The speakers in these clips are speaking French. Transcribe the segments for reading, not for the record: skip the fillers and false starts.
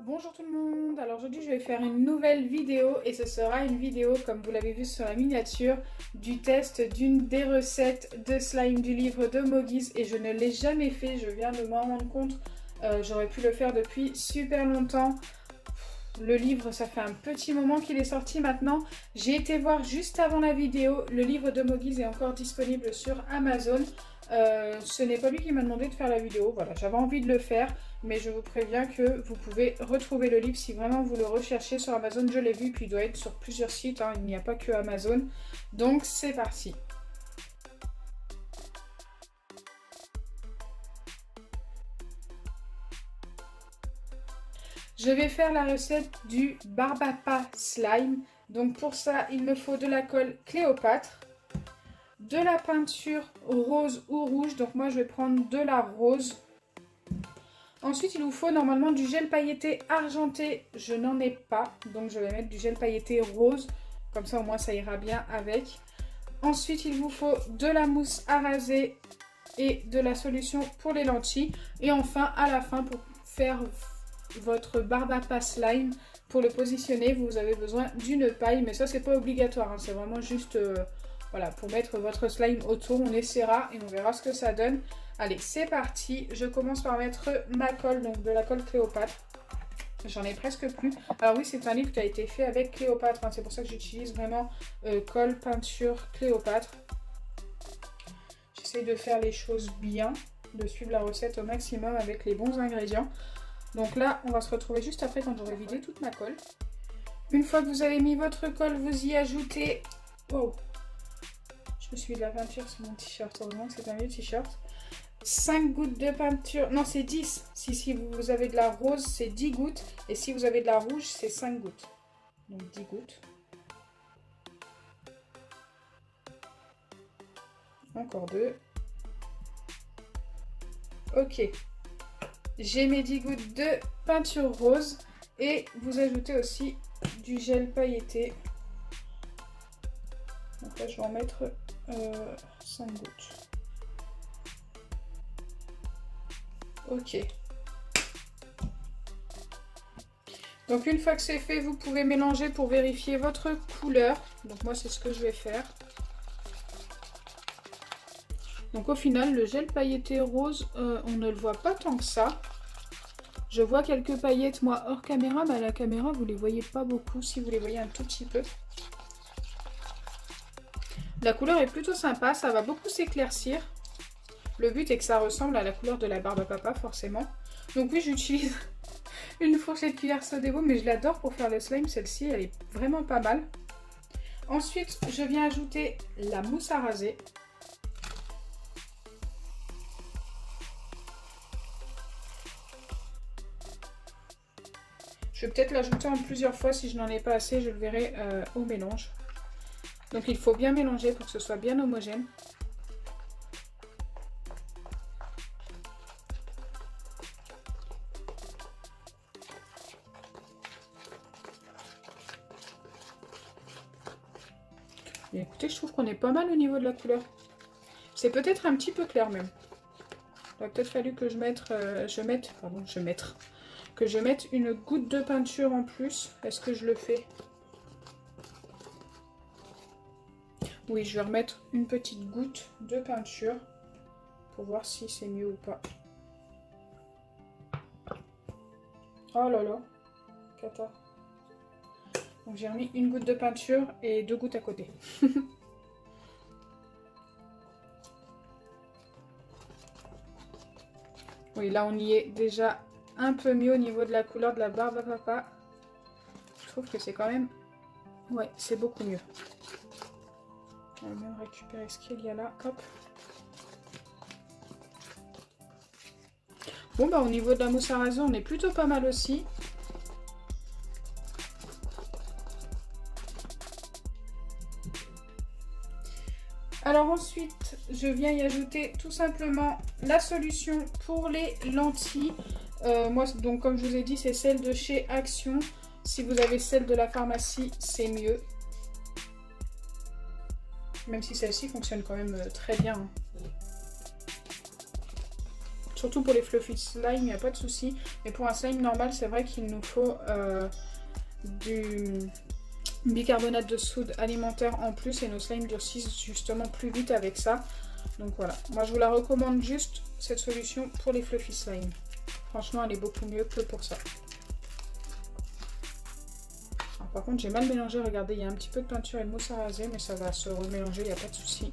Bonjour tout le monde, alors aujourd'hui je vais faire une nouvelle vidéo et ce sera une vidéo comme vous l'avez vu sur la miniature du test d'une des recettes de slime du livre de Mogis et je ne l'ai jamais fait, je viens de m'en rendre compte, j'aurais pu le faire depuis super longtemps. Le livre, ça fait un petit moment qu'il est sorti maintenant. J'ai été voir juste avant la vidéo, le livre de Mogis est encore disponible sur Amazon. Ce n'est pas lui qui m'a demandé de faire la vidéo, voilà, j'avais envie de le faire, mais je vous préviens que vous pouvez retrouver le livre si vraiment vous le recherchez sur Amazon. Je l'ai vu, puis il doit être sur plusieurs sites, hein, il n'y a pas que Amazon. Donc c'est parti. Je vais faire la recette du Barbapapa Slime. Donc pour ça, il me faut de la colle Cléopâtre, de la peinture rose ou rouge. Donc moi, je vais prendre de la rose. Ensuite, il vous faut normalement du gel pailleté argenté. Je n'en ai pas, donc je vais mettre du gel pailleté rose. Comme ça, au moins, ça ira bien avec. Ensuite, il vous faut de la mousse à raser et de la solution pour les lentilles. Et enfin, à la fin, pour faire votre Barbapapa Slime, pour le positionner, vous avez besoin d'une paille. Mais ça, c'est pas obligatoire, hein, c'est vraiment juste... voilà, pour mettre votre slime autour, on essaiera et on verra ce que ça donne. Allez, c'est parti. Je commence par mettre ma colle, donc de la colle Cléopâtre. J'en ai presque plus. Alors oui, c'est un livre qui a été fait avec Cléopâtre, hein. C'est pour ça que j'utilise vraiment colle, peinture, Cléopâtre. J'essaie de faire les choses bien, de suivre la recette au maximum avec les bons ingrédients. Donc là, on va se retrouver juste après quand j'aurai vidé toute ma colle. Une fois que vous avez mis votre colle, vous y ajoutez... Oh, je me suis mis de la peinture sur mon t-shirt, heureusement que c'est un vieux t-shirt. 5 gouttes de peinture, non c'est 10. Si vous avez de la rose, c'est 10 gouttes. Et si vous avez de la rouge, c'est 5 gouttes. Donc 10 gouttes. Encore 2. Ok. J'ai mes 10 gouttes de peinture rose. Et vous ajoutez aussi du gel pailleté. Donc là, je vais en mettre 5 gouttes. Ok. Donc une fois que c'est fait, vous pouvez mélanger pour vérifier votre couleur. Donc moi, c'est ce que je vais faire. Donc au final, le gel pailleté rose, on ne le voit pas tant que ça. Je vois quelques paillettes, moi, hors caméra, mais à la caméra, vous ne les voyez pas beaucoup, si vous les voyez un tout petit peu. La couleur est plutôt sympa, ça va beaucoup s'éclaircir. Le but est que ça ressemble à la couleur de la Barbapapa, forcément. Donc oui, j'utilise une fourchette cuillère Sodebo, mais je l'adore pour faire le slime. Celle-ci, elle est vraiment pas mal. Ensuite, je viens ajouter la mousse à raser. Je vais peut-être l'ajouter en plusieurs fois si je n'en ai pas assez, je le verrai au mélange. Donc il faut bien mélanger pour que ce soit bien homogène. Et écoutez, je trouve qu'on est pas mal au niveau de la couleur. C'est peut-être un petit peu clair même. Il aurait peut-être fallu que je mette une goutte de peinture en plus. Est-ce que je le fais? Oui, je vais remettre une petite goutte de peinture pour voir si c'est mieux ou pas. Oh là là, cata. Donc j'ai remis une goutte de peinture et 2 gouttes à côté. Oui, là on y est déjà un peu mieux au niveau de la couleur de la Barbapapa. Je trouve que c'est quand même... Ouais, c'est beaucoup mieux. On va même récupérer ce qu'il y a là. Hop. Bon bah au niveau de la mousse à raser, on est plutôt pas mal aussi. Alors ensuite, je viens y ajouter tout simplement la solution pour les lentilles. Moi, donc comme je vous ai dit, c'est celle de chez Action. Si vous avez celle de la pharmacie, c'est mieux. Même si celle-ci fonctionne quand même très bien. Surtout pour les fluffy slime, il n'y a pas de souci. Mais pour un slime normal, c'est vrai qu'il nous faut du bicarbonate de soude alimentaire en plus. Et nos slimes durcissent justement plus vite avec ça. Donc voilà, moi je vous la recommande juste, cette solution pour les fluffy slime. Franchement, elle est beaucoup mieux que pour ça. Alors, par contre, j'ai mal mélangé, regardez, il y a un petit peu de peinture et de mousse à raser, mais ça va se remélanger, il n'y a pas de souci.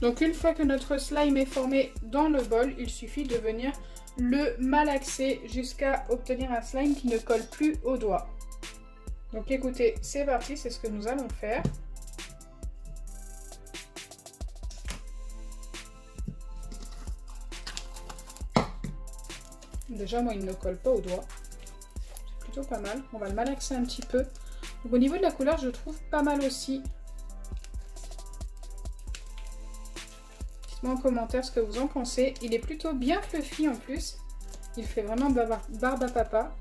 Donc une fois que notre slime est formé dans le bol, il suffit de venir le malaxer jusqu'à obtenir un slime qui ne colle plus aux doigts. Donc écoutez, c'est parti, c'est ce que nous allons faire. Déjà moi il ne colle pas aux doigts, c'est plutôt pas mal. On va le malaxer un petit peu. Donc, au niveau de la couleur, je trouve pas mal aussi. En commentaire ce que vous en pensez. Il est plutôt bien fluffy en plus. Il fait vraiment barbe à papa.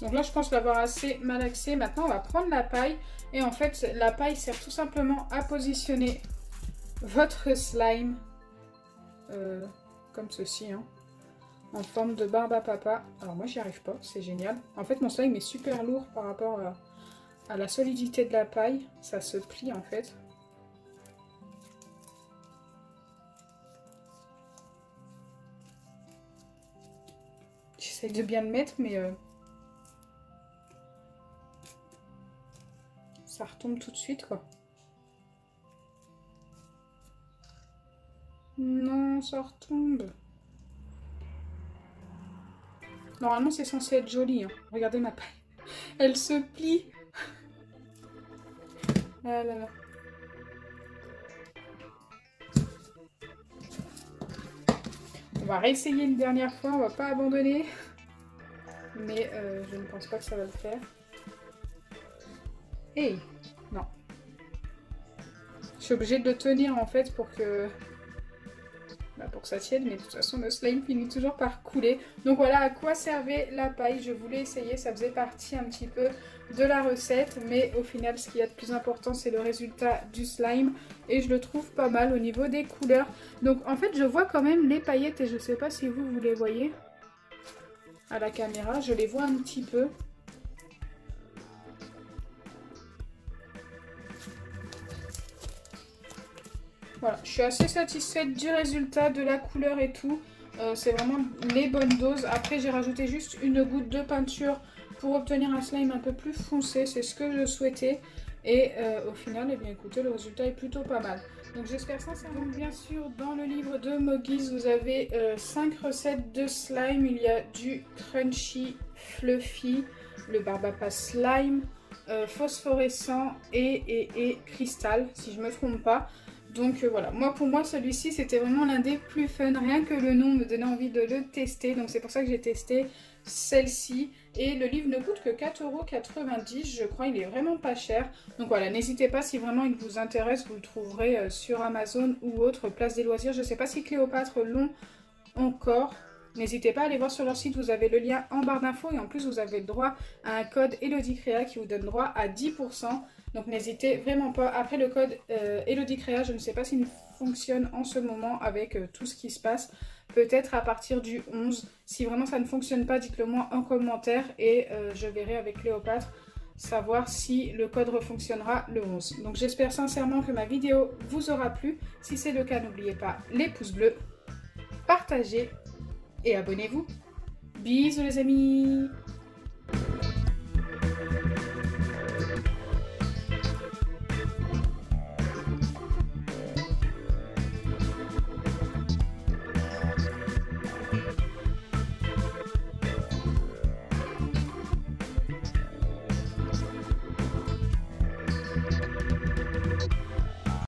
Donc là je pense l'avoir assez malaxé. Maintenant on va prendre la paille. Et en fait la paille sert tout simplement à positionner votre slime. Comme ceci, hein, en forme de barbe à papa. Alors moi j'y arrive pas, c'est génial. En fait mon slime est super lourd par rapport à la solidité de la paille. Ça se plie en fait. J'essaye de bien le mettre mais ça retombe tout de suite quoi. Non, ça retombe. Normalement, c'est censé être joli. Hein. Regardez ma paille. Elle se plie. Ah là là. On va réessayer une dernière fois. On va pas abandonner. Mais je ne pense pas que ça va le faire. Hey, non. Je suis obligée de le tenir en fait pour que ça tienne, mais de toute façon le slime finit toujours par couler. Donc voilà à quoi servait la paille, je voulais essayer, ça faisait partie un petit peu de la recette, mais au final ce qu'il y a de plus important c'est le résultat du slime et je le trouve pas mal au niveau des couleurs. Donc en fait je vois quand même les paillettes et je sais pas si vous les voyez à la caméra, je les vois un petit peu. Voilà, je suis assez satisfaite du résultat, de la couleur et tout. C'est vraiment les bonnes doses. Après, j'ai rajouté juste une goutte de peinture pour obtenir un slime un peu plus foncé. C'est ce que je souhaitais. Et au final, eh bien, écoutez, le résultat est plutôt pas mal. Donc j'espère sincèrement. Donc bien sûr, dans le livre de Moggies, vous avez 5 recettes de slime. Il y a du crunchy, fluffy, le barbapapa slime, phosphorescent et cristal, si je ne me trompe pas. Donc voilà, pour moi celui-ci c'était vraiment l'un des plus fun, rien que le nom me donnait envie de le tester, donc c'est pour ça que j'ai testé celle-ci. Et le livre ne coûte que 4,90 €, je crois, il est vraiment pas cher. Donc voilà, n'hésitez pas, si vraiment il vous intéresse, vous le trouverez sur Amazon ou autre, Place des Loisirs. Je ne sais pas si Cléopâtre l'ont encore. N'hésitez pas à aller voir sur leur site, vous avez le lien en barre d'infos et en plus vous avez le droit à un code ElodieCréa qui vous donne droit à 10%. Donc n'hésitez vraiment pas. Après le code ElodieCréa, je ne sais pas s'il fonctionne en ce moment avec tout ce qui se passe. Peut-être à partir du 11. Si vraiment ça ne fonctionne pas, dites-le moi en commentaire et je verrai avec Cléopâtre savoir si le code refonctionnera le 11. Donc j'espère sincèrement que ma vidéo vous aura plu. Si c'est le cas, n'oubliez pas les pouces bleus, partagez et abonnez-vous. Bisous les amis!